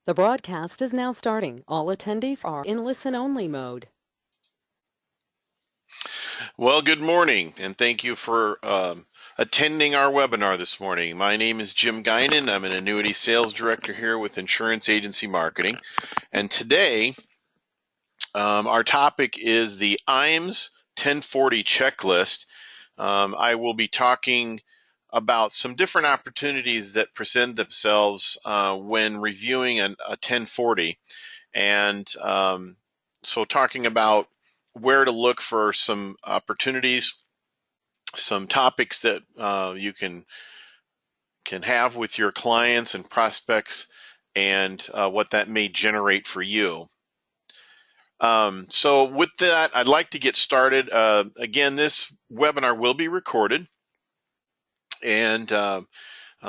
The broadcast is now starting. All attendees are in listen-only mode. Well, good morning, and thank you for attending our webinar this morning. My name is Jim Guinan. I'm an annuity sales director here with Insurance Agency Marketing. And today, our topic is the IAMS 1040 checklist. I will be talking about some different opportunities that present themselves when reviewing a 1040. And so talking about where to look for some opportunities, some topics that you can have with your clients and prospects, and what that may generate for you. So with that, I'd like to get started. Again, this webinar will be recorded, and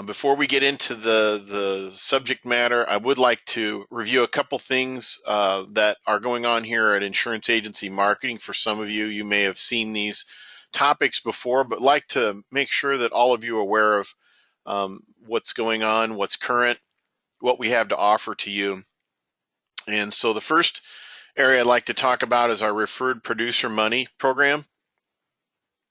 before we get into the subject matter, I would like to review a couple things that are going on here at Insurance Agency Marketing. For some of you, you may have seen these topics before, but like to make sure that all of you are aware of what's going on, what's current, what we have to offer to you. And so the first area I'd like to talk about is our Referred Producer Money program.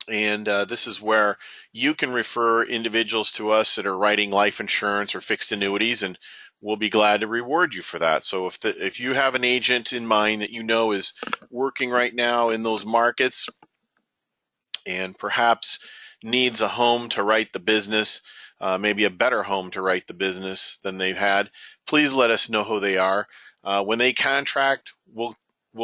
And this is where you can refer individuals to us that are writing life insurance or fixed annuities, and we'll be glad to reward you for that. So if you have an agent in mind that you know is working right now in those markets and perhaps needs a home to write the business, maybe a better home to write the business than they've had, please let us know who they are. When they contract, we'll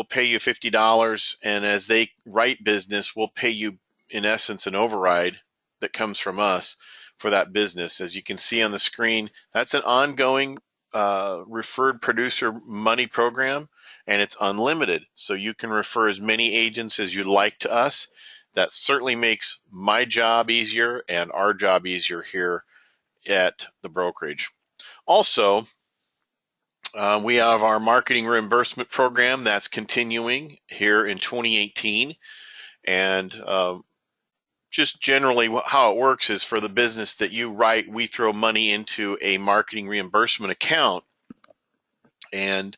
pay you $50, and as they write business, we'll pay you, in essence, an override that comes from us for that business. As you can see on the screen, that's an ongoing referred producer money program, and it's unlimited. So you can refer as many agents as you'd like to us. That certainly makes my job easier and our job easier here at the brokerage. Also, we have our marketing reimbursement program that's continuing here in 2018. And just generally how it works is, for the business that you write, we throw money into a marketing reimbursement account. And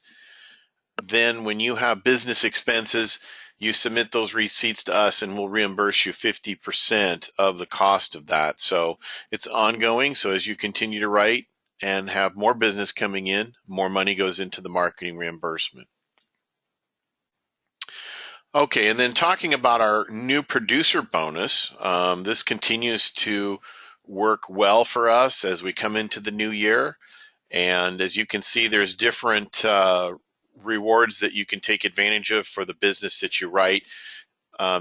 then when you have business expenses, you submit those receipts to us and we'll reimburse you 50% of the cost of that. So it's ongoing. So as you continue to write and have more business coming in, more money goes into the marketing reimbursement. Okay, and then talking about our new producer bonus, this continues to work well for us as we come into the new year. And as you can see, there's different rewards that you can take advantage of for the business that you write.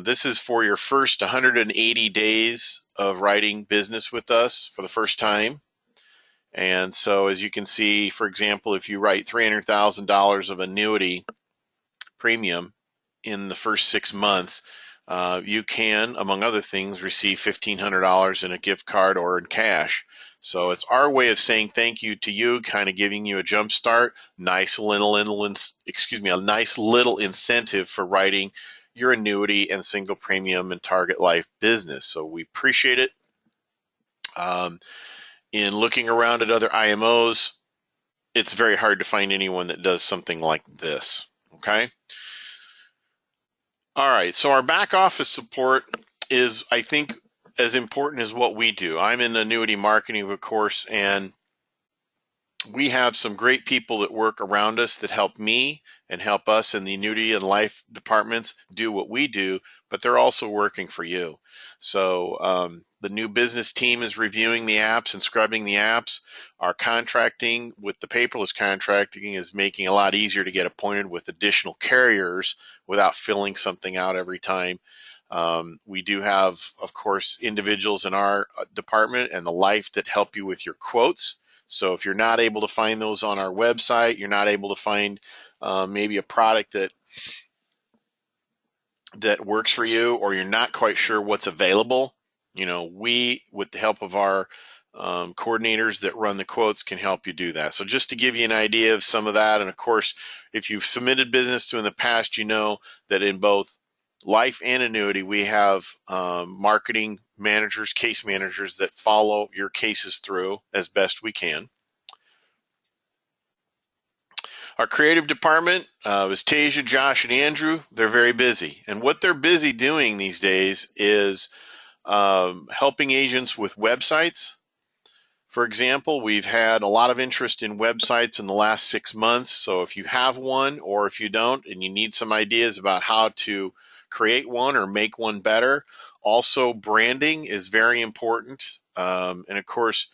This is for your first 180 days of writing business with us for the first time. And so as you can see, for example, if you write $300,000 of annuity premium in the first 6 months, you can, among other things, receive $1,500 in a gift card or in cash. So it's our way of saying thank you to you, kind of giving you a jump start. A nice little incentive for writing your annuity and single premium and target life business. So we appreciate it. In looking around at other IMOs, it's very hard to find anyone that does something like this. Okay. All right. So our back office support is, I think, as important as what we do. I'm in annuity marketing, of course, and we have some great people that work around us that help me and help us in the annuity and life departments do what we do, but they're also working for you. So the new business team is reviewing the apps and scrubbing the apps. Our contracting with the paperless contracting is making it a lot easier to get appointed with additional carriers without filling something out every time. We do have, of course, individuals in our department and the life that help you with your quotes. So if you're not able to find those on our website, you're not able to find maybe a product that works for you, or you're not quite sure what's available, we, with the help of our coordinators that run the quotes, can help you do that. So just to give you an idea of some of that, and of course, if you've submitted business to in the past, you know that in both life and annuity, we have marketing managers, case managers that follow your cases through as best we can. Our creative department is Tasia, Josh, and Andrew. They're very busy. And what they're busy doing these days is helping agents with websites. For example, we've had a lot of interest in websites in the last 6 months. So if you have one or if you don't and you need some ideas about how to create one or make one better, also branding is very important. And of course,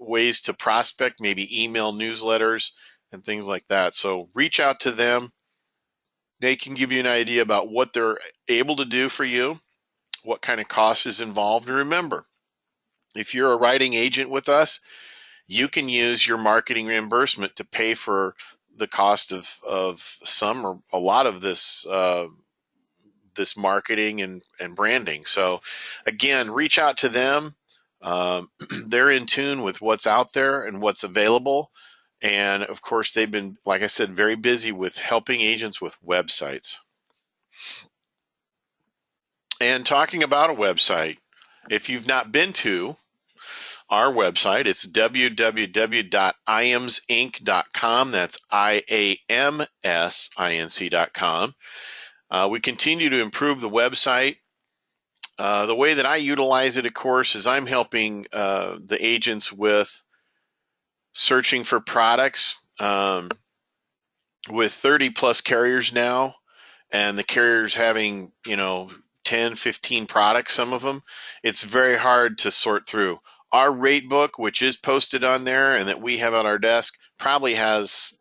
ways to prospect, maybe email newsletters and things like that. So reach out to them. They can give you an idea about what they're able to do for you, what kind of cost is involved. And remember, if you're a writing agent with us, you can use your marketing reimbursement to pay for the cost of some or a lot of this this marketing and branding. So again, reach out to them. They're in tune with what's out there and what's available. And of course, they've been, like I said, very busy with helping agents with websites. And talking about a website, if you've not been to our website, it's www.iamsinc.com. That's IAMSINC.com. We continue to improve the website. The way that I utilize it, of course, is I'm helping the agents with searching for products with 30 plus carriers now, and the carriers having, 10, 15 products, some of them. It's very hard to sort through. Our rate book, which is posted on there and that we have on our desk, probably has,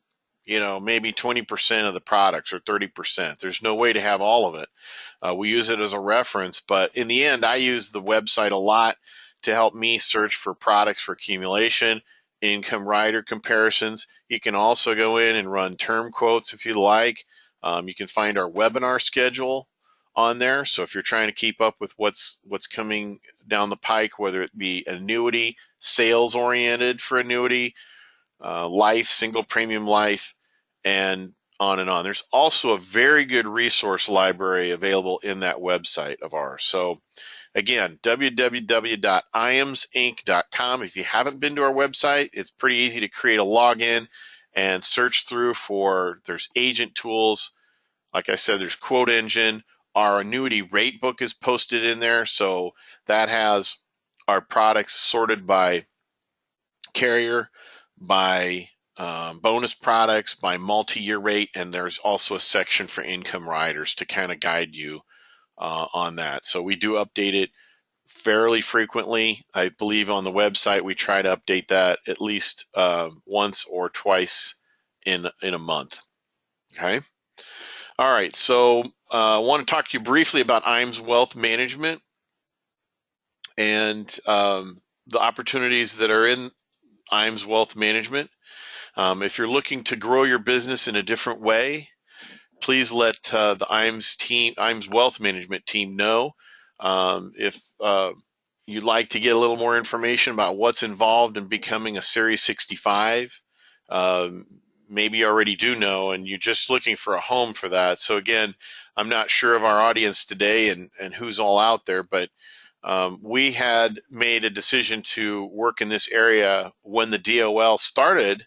maybe 20% of the products or 30%. There's no way to have all of it. We use it as a reference, but in the end, I use the website a lot to help me search for products for accumulation, income rider comparisons. You can also go in and run term quotes if you like. You can find our webinar schedule on there. So if you're trying to keep up with what's coming down the pike, whether it be annuity, sales oriented for annuity, life, single premium life, and on and on. There's also a very good resource library available in that website of ours. So again, www.iamsinc.com. If you haven't been to our website, it's pretty easy to create a login and search through there's agent tools. Like I said, there's quote engine. Our annuity rate book is posted in there. So that has our products sorted by carrier, by bonus products, by multi-year rate, and there's also a section for income riders to kind of guide you on that. So we do update it fairly frequently. I believe on the website we try to update that at least once or twice in a month. Okay. All right. So I want to talk to you briefly about IAMS Wealth Management and the opportunities that are in IAMS Wealth Management. If you're looking to grow your business in a different way, please let the IAMS Wealth Management team know. If you'd like to get a little more information about what's involved in becoming a Series 65, maybe you already do know and you're just looking for a home for that. So again, I'm not sure of our audience today and who's all out there, but we had made a decision to work in this area when the DOL started.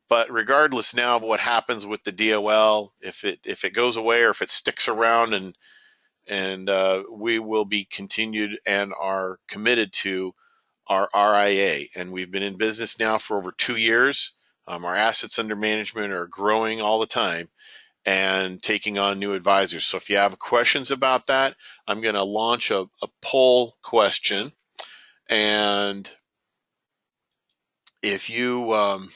But regardless now of what happens with the DOL, if it goes away or if it sticks around, and we will be continued and are committed to our RIA. And we've been in business now for over 2 years. Our assets under management are growing all the time and taking on new advisors. So if you have questions about that, I'm going to launch a poll question. And if you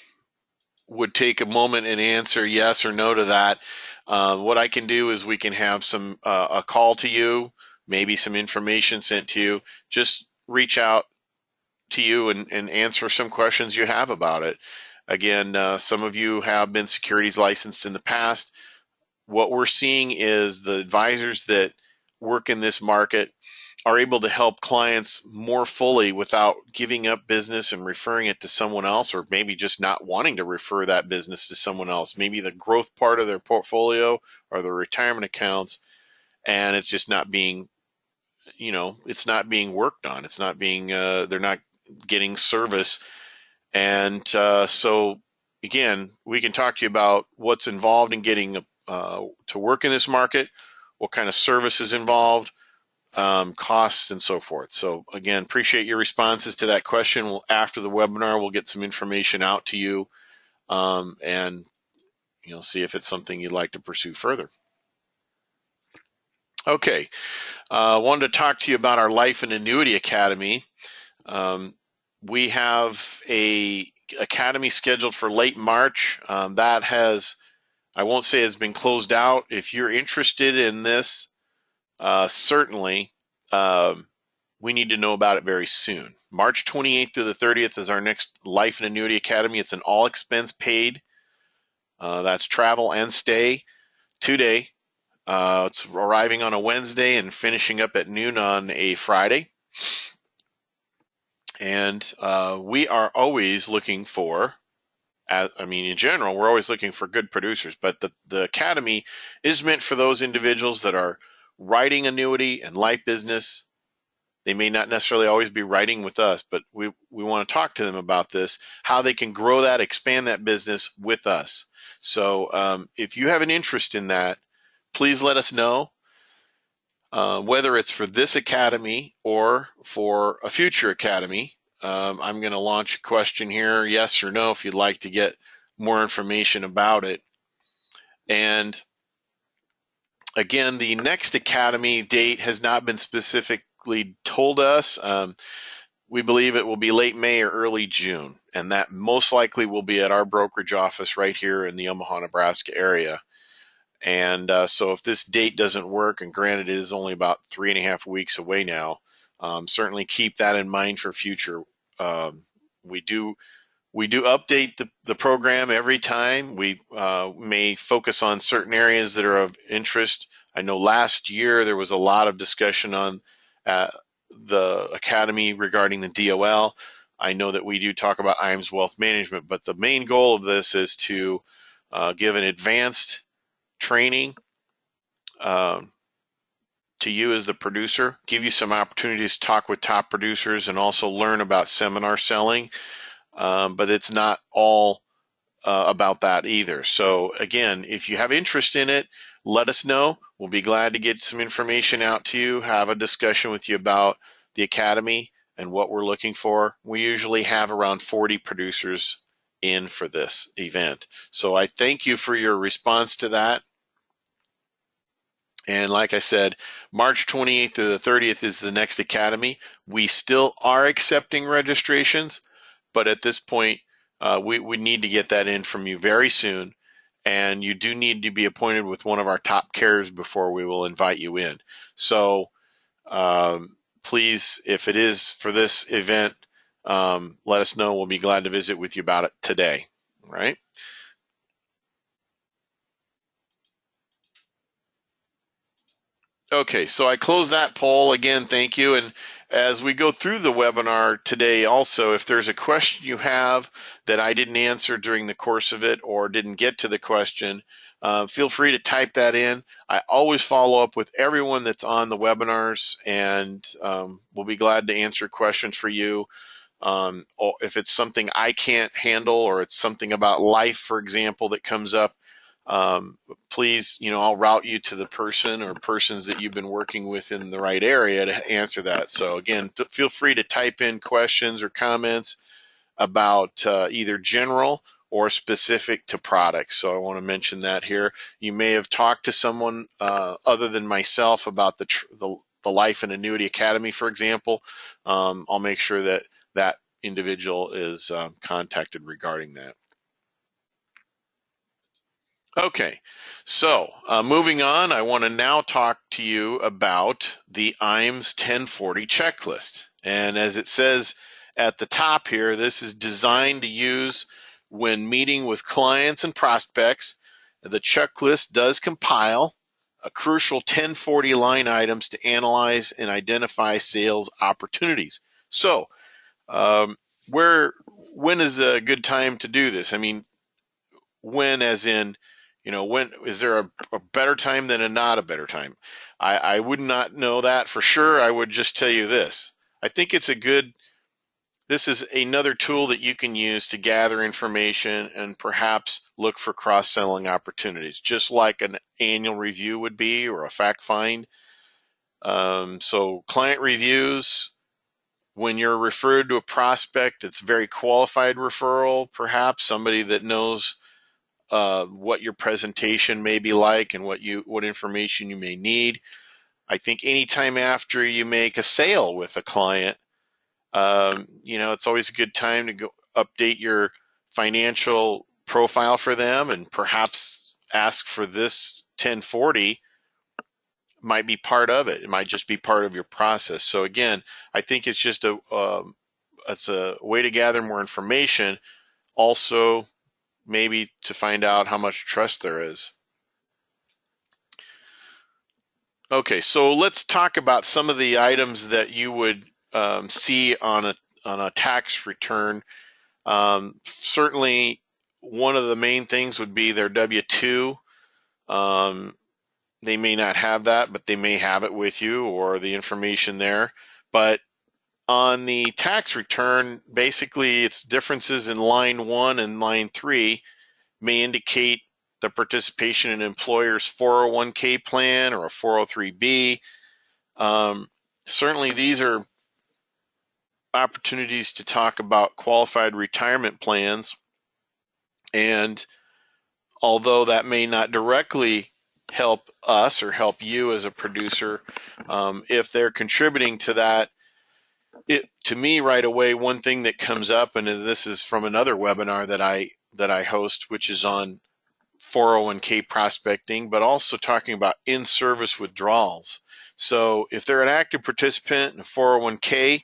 would take a moment and answer yes or no to that, what I can do is we can have a call to you, maybe some information sent to you. Just reach out to you and answer some questions you have about it. Again, some of you have been securities licensed in the past. What we're seeing is the advisors that work in this market are able to help clients more fully without giving up business and referring it to someone else, or maybe just not wanting to refer that business to someone else. Maybe the growth part of their portfolio or their retirement accounts, and it's just not being, it's not being worked on. It's not being, they're not getting service. And so again, we can talk to you about what's involved in getting to work in this market, what kind of services involved, costs, and so forth. So again, appreciate your responses to that question. After the webinar, we'll get some information out to you, and see if it's something you'd like to pursue further. Okay, wanted to talk to you about our Life and Annuity Academy. We have a academy scheduled for late March. That has, I won't say it's been closed out. If you're interested in this, certainly we need to know about it very soon. March 28th through the 30th is our next Life and Annuity Academy. It's an all expense paid. That's travel and stay, 2-day. It's arriving on a Wednesday and finishing up at noon on a Friday. And we are always looking for, in general, we're always looking for good producers, but the Academy is meant for those individuals that are writing annuity and life business. They may not necessarily always be writing with us, but we want to talk to them about this, how they can grow that, expand that business with us. So if you have an interest in that, please let us know, whether it's for this academy or for a future academy. I'm going to launch a question here, yes or no, if you'd like to get more information about it. And again, the next academy date has not been specifically told us. We believe it will be late May or early June, and that most likely will be at our brokerage office right here in the Omaha, Nebraska area. And so if this date doesn't work, and granted it is only about 3.5 weeks away now, certainly keep that in mind for future. We do update the program every time. We may focus on certain areas that are of interest. I know last year there was a lot of discussion on the Academy regarding the DOL. I know that we do talk about IAMS wealth management, but the main goal of this is to give an advanced training to you as the producer, give you some opportunities to talk with top producers and also learn about seminar selling. But it's not all about that either. So again, if you have interest in it, let us know. We'll be glad to get some information out to you, have a discussion with you about the Academy and what we're looking for. We usually have around 40 producers in for this event. So I thank you for your response to that. And like I said, March 28th through the 30th is the next Academy. We still are accepting registrations, but at this point, we need to get that in from you very soon. And you do need to be appointed with one of our top carriers before we will invite you in. So please, if it is for this event, let us know. We'll be glad to visit with you about it today. All right. Okay, so I close that poll. Again, thank you. And as we go through the webinar today also, if there's a question you have that I didn't answer during the course of it or didn't get to the question, feel free to type that in. I always follow up with everyone that's on the webinars, and we'll be glad to answer questions for you. Or if it's something I can't handle, or it's something about life, for example, that comes up, please, I'll route you to the person or persons that you've been working with in the right area to answer that. So again, feel free to type in questions or comments about either general or specific to products. So I want to mention that here. You may have talked to someone other than myself about the Life and Annuity Academy, for example. I'll make sure that that individual is contacted regarding that. Okay, so moving on, I want to now talk to you about the IAMS 1040 checklist. And as it says at the top here, this is designed to use when meeting with clients and prospects. The checklist does compile a crucial 1040 line items to analyze and identify sales opportunities. So when is a good time to do this? I mean, when as in, when is there a better time than not a better time? I would not know that for sure. I would just tell you this. I think it's a good this is another tool that you can use to gather information and perhaps look for cross-selling opportunities, just like an annual review would be or a fact find. So client reviews, when you're referred to a prospect, it's a very qualified referral, perhaps somebody that knows what your presentation may be like and what information you may need. I think anytime after you make a sale with a client, it's always a good time to go update your financial profile for them and perhaps ask for this 1040 might be part of it. It might just be part of your process. So again, I think it's just it's a way to gather more information. Also, maybe to find out how much trust there is. Okay, so let's talk about some of the items that you would see on a tax return. Certainly, one of the main things would be their W-2. They may not have that, but they may have it with you or the information there. But on the tax return, basically, it's differences in line 1 and line 3 may indicate the participation in an employer's 401k plan or a 403b. Certainly, these are opportunities to talk about qualified retirement plans. And although that may not directly help us or help you as a producer, if they're contributing to that, to me right away, one thing that comes up, and this is from another webinar that I host, which is on 401k prospecting, but also talking about in-service withdrawals. So if they're an active participant in a 401k,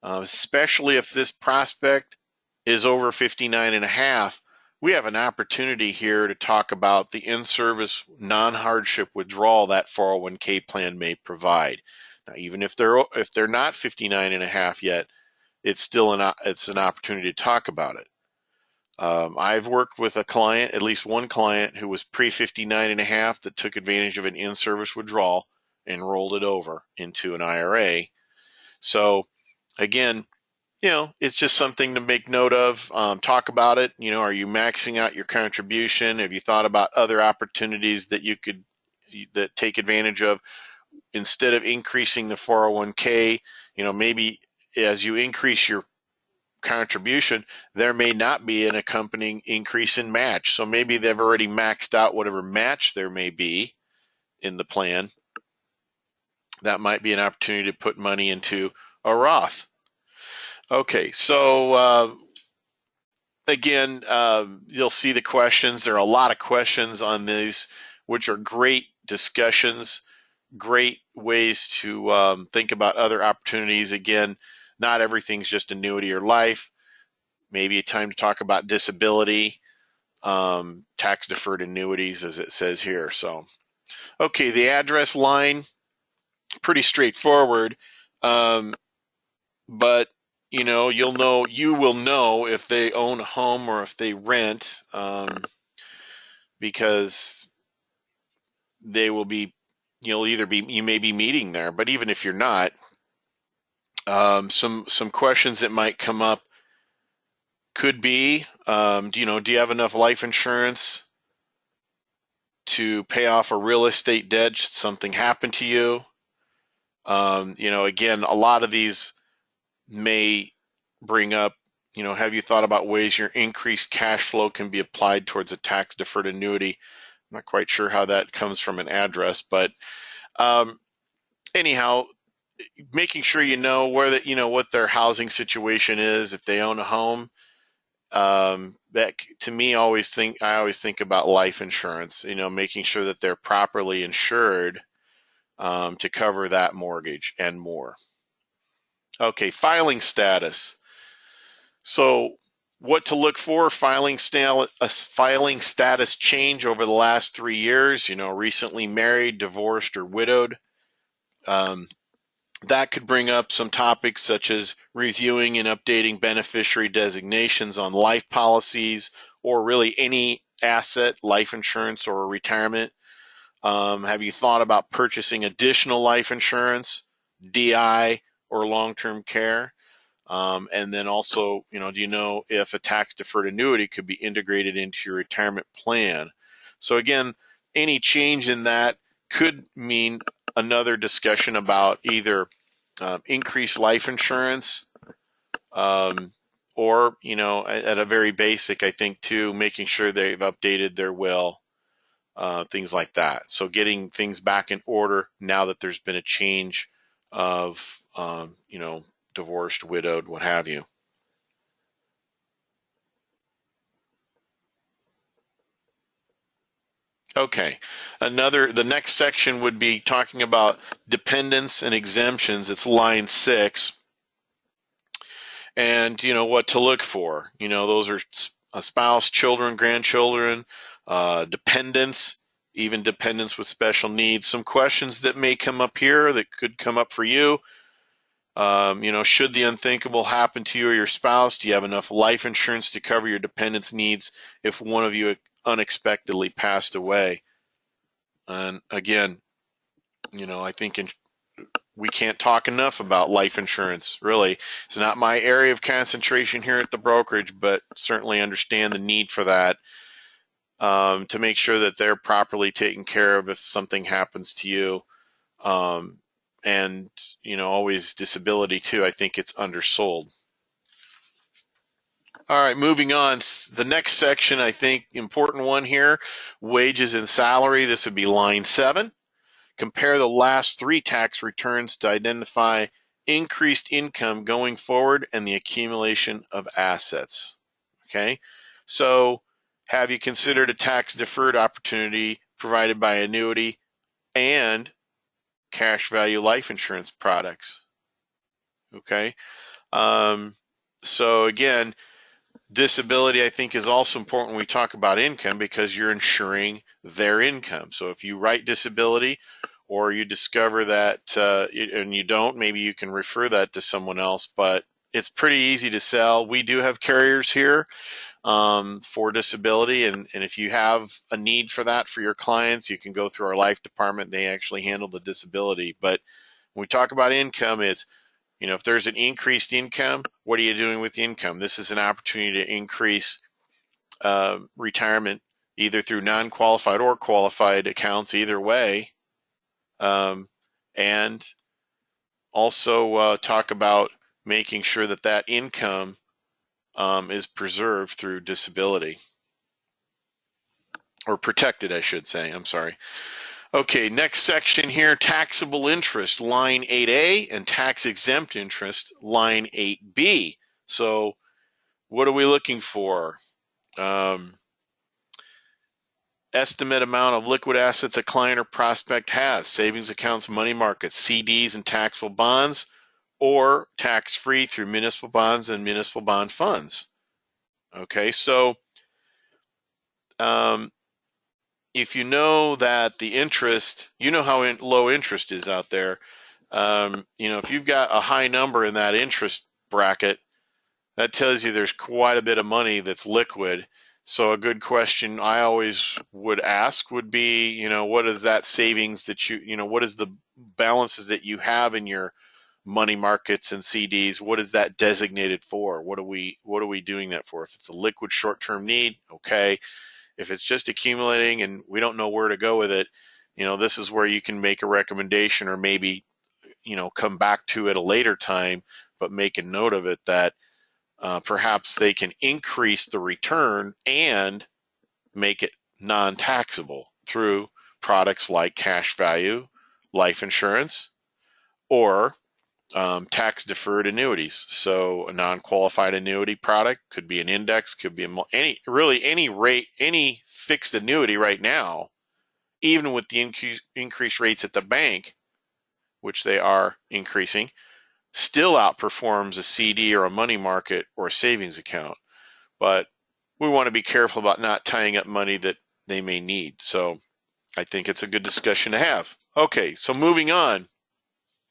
especially if this prospect is over 59 and a half, we have an opportunity here to talk about the in-service non-hardship withdrawal that 401k plan may provide. Now, even if they're not 59 and a half yet, it's an opportunity to talk about it. I've worked with a client, at least one client, who was pre-59 and a half that took advantage of an in-service withdrawal and rolled it over into an IRA. So again, it's just something to make note of. Talk about it. Are you maxing out your contribution? Have you thought about other opportunities that you could take advantage of instead of increasing the 401k? Maybe as you increase your contribution, there may not be an accompanying increase in match. So maybe they've already maxed out whatever match there may be in the plan. That might be an opportunity to put money into a Roth. Okay, so again, you'll see the questions. There are a lot of questions on these, which are great discussions, great ways to think about other opportunities. Again, not everything's just annuity or life. Maybe a time to talk about disability, tax-deferred annuities, as it says here. So, okay, the address line, pretty straightforward, but you will know if they own a home or if they rent, because you may be meeting there. But even if you're not, some questions that might come up could be, do you have enough life insurance to pay off a real estate debt should something happen to you? Again, a lot of these may bring up, have you thought about ways your increased cash flow can be applied towards a tax-deferred annuity? I'm not quite sure how that comes from an address, but anyhow, making sure what their housing situation is, if they own a home. That to me, I always think about life insurance. Making sure that they're properly insured to cover that mortgage and more. Okay, filing status. So what to look for? Filing status change over the last 3 years. Recently married, divorced, or widowed. That could bring up some topics such as reviewing and updating beneficiary designations on life policies or really any asset, life insurance or retirement. Have you thought about purchasing additional life insurance, DI, or long-term care? And then also, do you know if a tax-deferred annuity could be integrated into your retirement plan? So again, any change in that could mean another discussion about either increased life insurance, or, at a very basic, I think too, making sure they've updated their will, things like that. So getting things back in order now that there's been a change of, divorced, widowed, what have you. Okay, the next section would be talking about dependents and exemptions. It's line 6. And, what to look for. Those are a spouse, children, grandchildren, dependents, even dependents with special needs. Some questions that may come up here that could come up for you. Should the unthinkable happen to you or your spouse, do you have enough life insurance to cover your dependents' needs if one of you unexpectedly passed away? And again, I think we can't talk enough about life insurance. Really, it's not my area of concentration here at the brokerage, but certainly understand the need for that, to make sure that they're properly taken care of if something happens to you. And, always disability too. I think it's undersold. All right, moving on. The next section, I think, important one here, wages and salary. This would be line 7. Compare the last 3 tax returns to identify increased income going forward and the accumulation of assets. Okay, so have you considered a tax deferred opportunity provided by annuity and cash value life insurance products? Okay, so again, disability, I think, is also important when we talk about income because you're insuring their income. So if you write disability or you discover that and you don't, maybe you can refer that to someone else, but it's pretty easy to sell. We do have carriers here for disability, and if you have a need for that for your clients, you can go through our life department. They actually handle the disability. But when we talk about income, it's, if there's an increased income, what are you doing with the income? This is an opportunity to increase retirement either through non-qualified or qualified accounts, either way. And also talk about making sure that that income is preserved through disability, or protected, I should say. I'm sorry. Okay, next section here, taxable interest, line 8A, and tax exempt interest, line 8B. So what are we looking for? Estimate amount of liquid assets a client or prospect has, savings accounts, money markets, CDs, and taxable bonds, or tax-free through municipal bonds and municipal bond funds. Okay, so if you know that the interest, how low interest is out there, if you've got a high number in that interest bracket, that tells you there's quite a bit of money that's liquid. So a good question I always would ask would be, what is that savings that what is the balances that you have in your money markets and CDs? What is that designated for? What are we doing that for? If it's a liquid short-term need, okay. If it's just accumulating and we don't know where to go with it, this is where you can make a recommendation, or maybe, come back to it a later time, but make a note of it that perhaps they can increase the return and make it non-taxable through products like cash value, life insurance, or tax-deferred annuities. So a non-qualified annuity product could be an index, could be any fixed annuity right now, even with the increased rates at the bank, which they are increasing, still outperforms a CD or a money market or a savings account. But we want to be careful about not tying up money that they may need. So I think it's a good discussion to have. Okay, so moving on.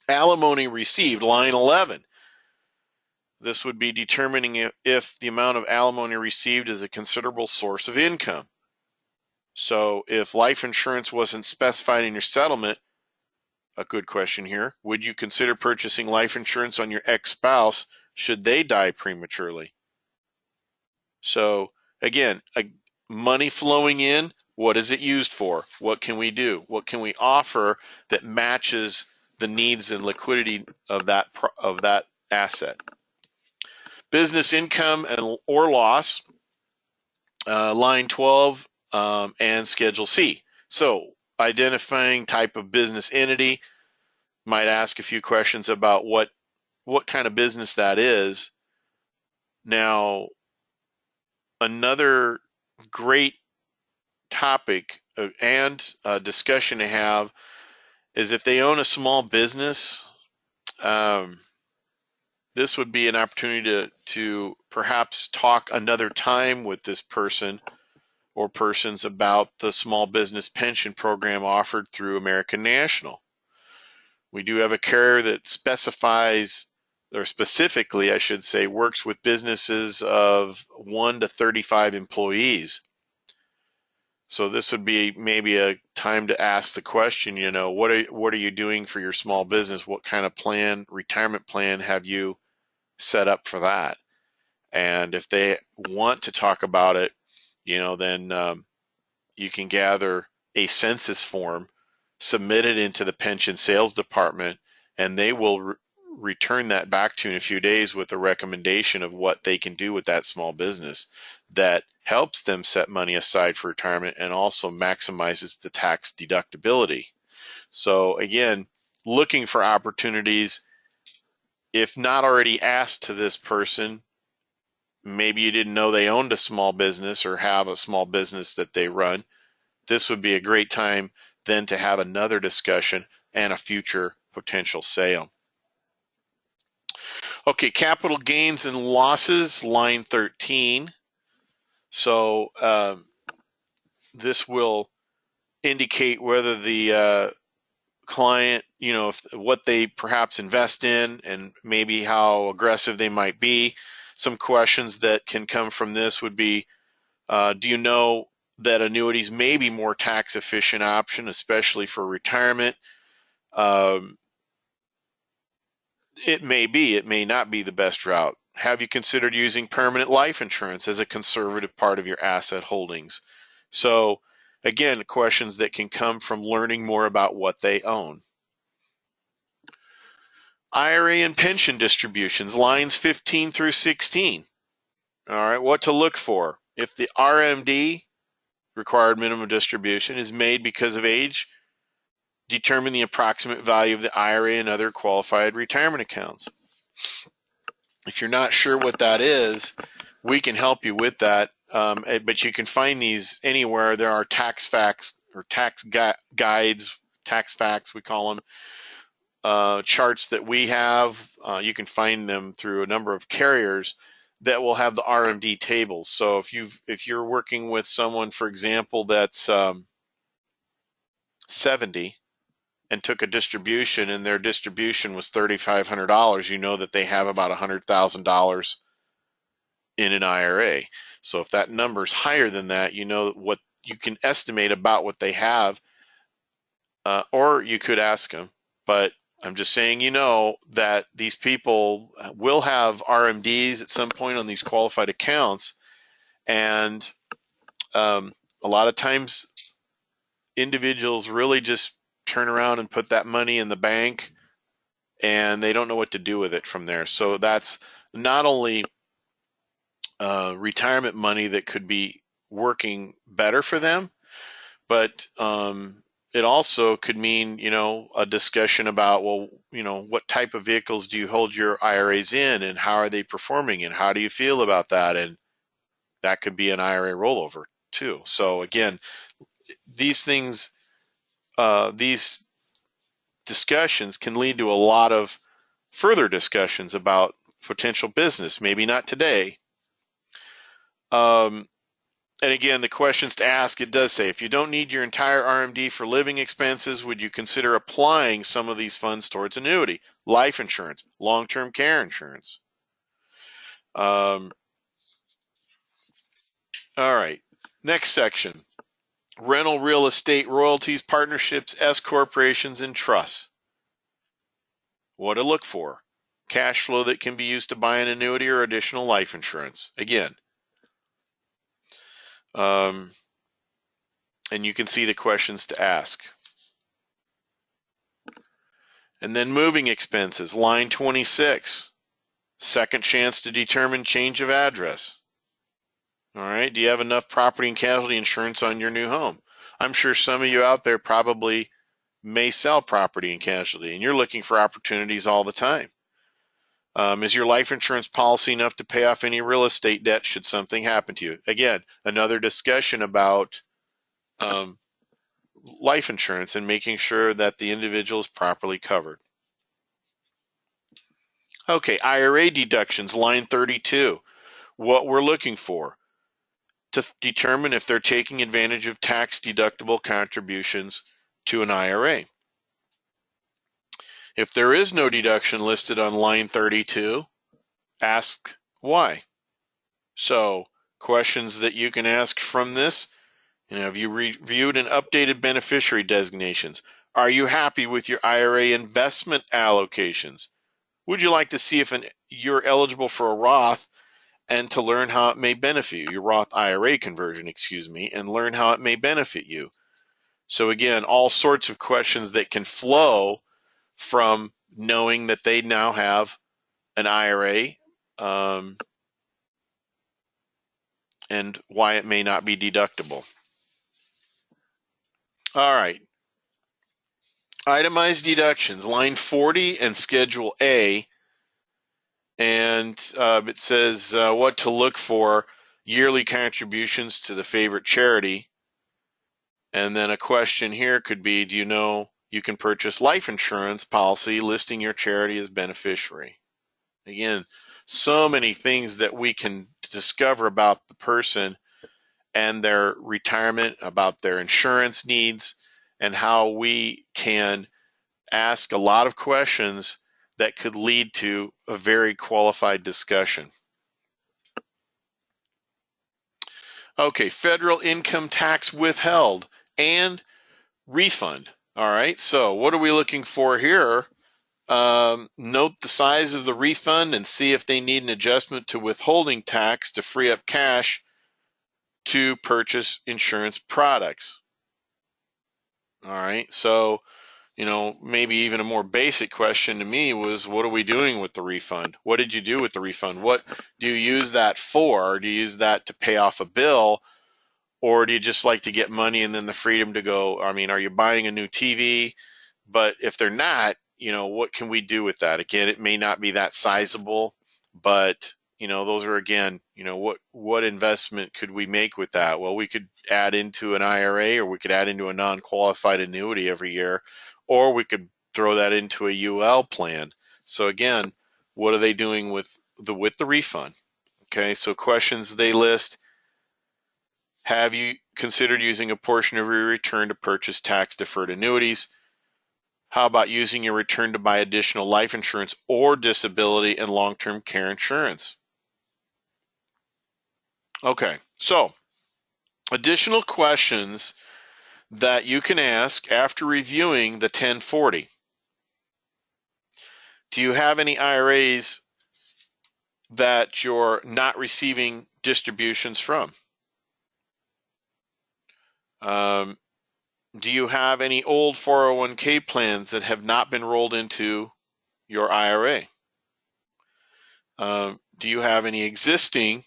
Alimony received, line 11. This would be determining if the amount of alimony received is a considerable source of income. So if life insurance wasn't specified in your settlement, a good question here, would you consider purchasing life insurance on your ex-spouse should they die prematurely. So again, money flowing in, what is it used for? What can we do? What can we offer that matches the needs and liquidity of that asset? Business income or loss, line 12 and Schedule C. So identifying type of business entity, might ask a few questions about what kind of business that is. Now, another great topic and discussion to have is if they own a small business, this would be an opportunity to perhaps talk another time with this person or persons about the small business pension program offered through American National. We do have a carrier that specifies, or specifically, I should say, works with businesses of 1 to 35 employees. So this would be maybe a time to ask the question, what are you doing for your small business? What kind of retirement plan have you set up for that? And if they want to talk about it, then you can gather a census form, submit it into the pension sales department, and they will return that back to you in a few days with a recommendation of what they can do with that small business that helps them set money aside for retirement and also maximizes the tax deductibility. So again, looking for opportunities, if not already asked to this person, maybe you didn't know they owned a small business or have a small business that they run, this would be a great time then to have another discussion and a future potential sale. Okay, capital gains and losses, line 13. So this will indicate whether the client, what they perhaps invest in and maybe how aggressive they might be. Some questions that can come from this would be, do you know that annuities may be more tax efficient option, especially for retirement? It may be, it may not be the best route. Have you considered using permanent life insurance as a conservative part of your asset holdings? So again, questions that can come from learning more about what they own. IRA and pension distributions, lines 15 through 16. All right, what to look for. If the RMD, required minimum distribution, is made because of age, determine the approximate value of the IRA and other qualified retirement accounts. If you're not sure what that is, we can help you with that, but you can find these anywhere. There are tax facts or tax guides, tax facts we call them, charts that we have. You can find them through a number of carriers that will have the RMD tables. So if you're working with someone, for example, that's 70 and took a distribution and their distribution was $3,500, you know that they have about $100,000 in an IRA. So if that number is higher than that, you know what you can estimate about what they have, or you could ask them. But I'm just saying, that these people will have RMDs at some point on these qualified accounts, and a lot of times individuals really just turn around and put that money in the bank and they don't know what to do with it from there. So that's not only retirement money that could be working better for them, but it also could mean, a discussion about, what type of vehicles do you hold your IRAs in and how are they performing and how do you feel about that? And that could be an IRA rollover too. So again, these things, these discussions can lead to a lot of further discussions about potential business, maybe not today. And again, the questions to ask, it does say, if you don't need your entire RMD for living expenses, would you consider applying some of these funds towards annuity, life insurance, long-term care insurance? All right, next section. Rental real estate royalties, partnerships, S corporations, and trusts. What to look for. cash flow that can be used to buy an annuity or additional life insurance. Again, and you can see the questions to ask. And then moving expenses, line 26, second chance to determine change of address. All right, do you have enough property and casualty insurance on your new home? I'm sure some of you out there probably may sell property and casualty, and you're looking for opportunities all the time. Is your life insurance policy enough to pay off any real estate debt should something happen to you? Again, another discussion about life insurance and making sure that the individual is properly covered. Okay, IRA deductions, line 32. What we're looking for to determine if they're taking advantage of tax deductible contributions to an IRA. If there is no deduction listed on line 32, ask why. So, questions that you can ask from this, have you reviewed and updated beneficiary designations? Are you happy with your IRA investment allocations? Would you like to see if you're eligible for a Roth and to learn how it may benefit you, your Roth IRA conversion, and learn how it may benefit you? So again, all sorts of questions that can flow from knowing that they now have an IRA and why it may not be deductible. All right. Itemized deductions, line 40 and Schedule A. And it says what to look for, yearly contributions to the favorite charity. And then a question here could be, do you know you can purchase life insurance policy listing your charity as beneficiary? Again, so many things that we can discover about the person and their retirement, about their insurance needs, and how we can ask a lot of questions that could lead to a very qualified discussion. Okay, federal income tax withheld and refund. All right, so what are we looking for here? Note the size of the refund and see if they need an adjustment to withholding tax to free up cash to purchase insurance products. All right, so maybe even a more basic question to me was, what are we doing with the refund? What did you do with the refund? What do you use that for? Do you use that to pay off a bill? Or do you just like to get money and then the freedom to go? I mean, are you buying a new TV? But if they're not, what can we do with that? Again, it may not be that sizable, but those are, again, what investment could we make with that? Well, we could add into an IRA, or we could add into a non-qualified annuity every year, or we could throw that into a UL plan. So again, what are they doing with the refund? Okay, so questions they list: have you considered using a portion of your return to purchase tax-deferred annuities? How about using your return to buy additional life insurance or disability and long-term care insurance? Okay, so additional questions that you can ask after reviewing the 1040. Do you have any IRAs that you're not receiving distributions from? Do you have any old 401k plans that have not been rolled into your IRA? Do you have any existing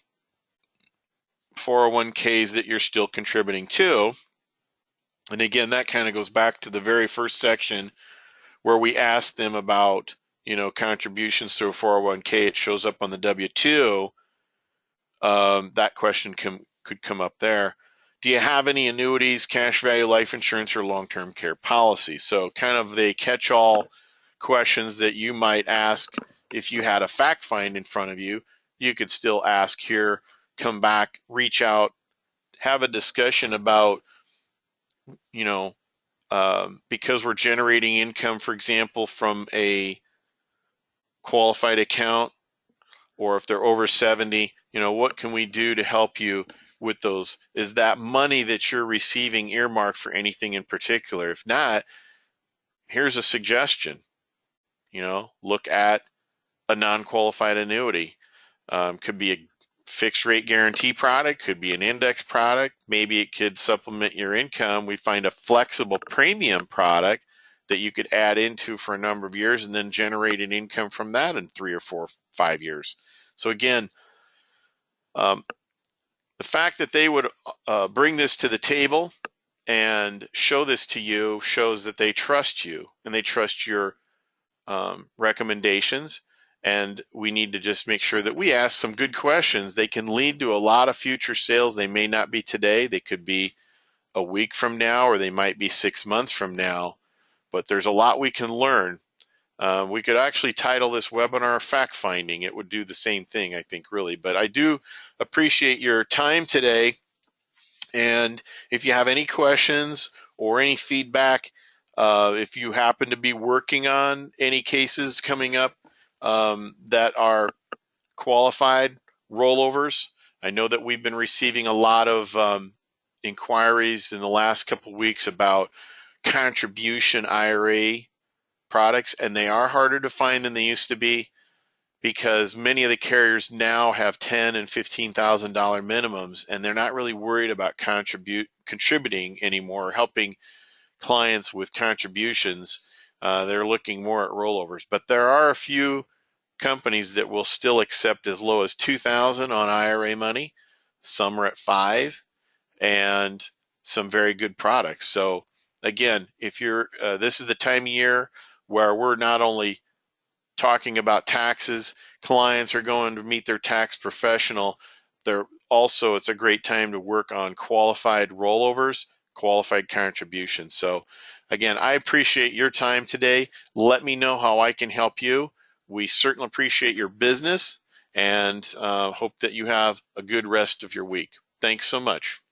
401ks that you're still contributing to? And again, that kind of goes back to the very first section where we asked them about, contributions to a 401k. It shows up on the W-2. That question could come up there. Do you have any annuities, cash value life insurance, or long-term care policies? So kind of the catch-all questions that you might ask if you had a fact find in front of you. You could still ask here, come back, reach out, have a discussion about, because we're generating income, for example, from a qualified account, or if they're over 70, what can we do to help you with those? Is that money that you're receiving earmarked for anything in particular? If not, here's a suggestion. Look at a non-qualified annuity. Could be a fixed rate guarantee product, could be an index product, maybe it could supplement your income. We find a flexible premium product that you could add into for a number of years and then generate an income from that in 3 or 4, 5 years. So again, the fact that they would bring this to the table and show this to you shows that they trust you and they trust your recommendations. And we need to just make sure that we ask some good questions. They can lead to a lot of future sales. They may not be today. They could be a week from now, or they might be 6 months from now. But there's a lot we can learn. We could actually title this webinar Fact Finding. It would do the same thing, I think, really. But I do appreciate your time today. And if you have any questions or any feedback, if you happen to be working on any cases coming up that are qualified rollovers, I know that we've been receiving a lot of inquiries in the last couple of weeks about contribution IRA products, and they are harder to find than they used to be because many of the carriers now have $10,000 and $15,000 minimums, and they're not really worried about contributing anymore, helping clients with contributions. They're looking more at rollovers, but there are a few companies that will still accept as low as $2,000 on IRA money. Some are at $5,000, and some very good products. So again, if you're this is the time of year where we're not only talking about taxes, clients are going to meet their tax professional. It's a great time to work on qualified rollovers, qualified contributions. So again, I appreciate your time today. Let me know how I can help you. We certainly appreciate your business and hope that you have a good rest of your week. Thanks so much.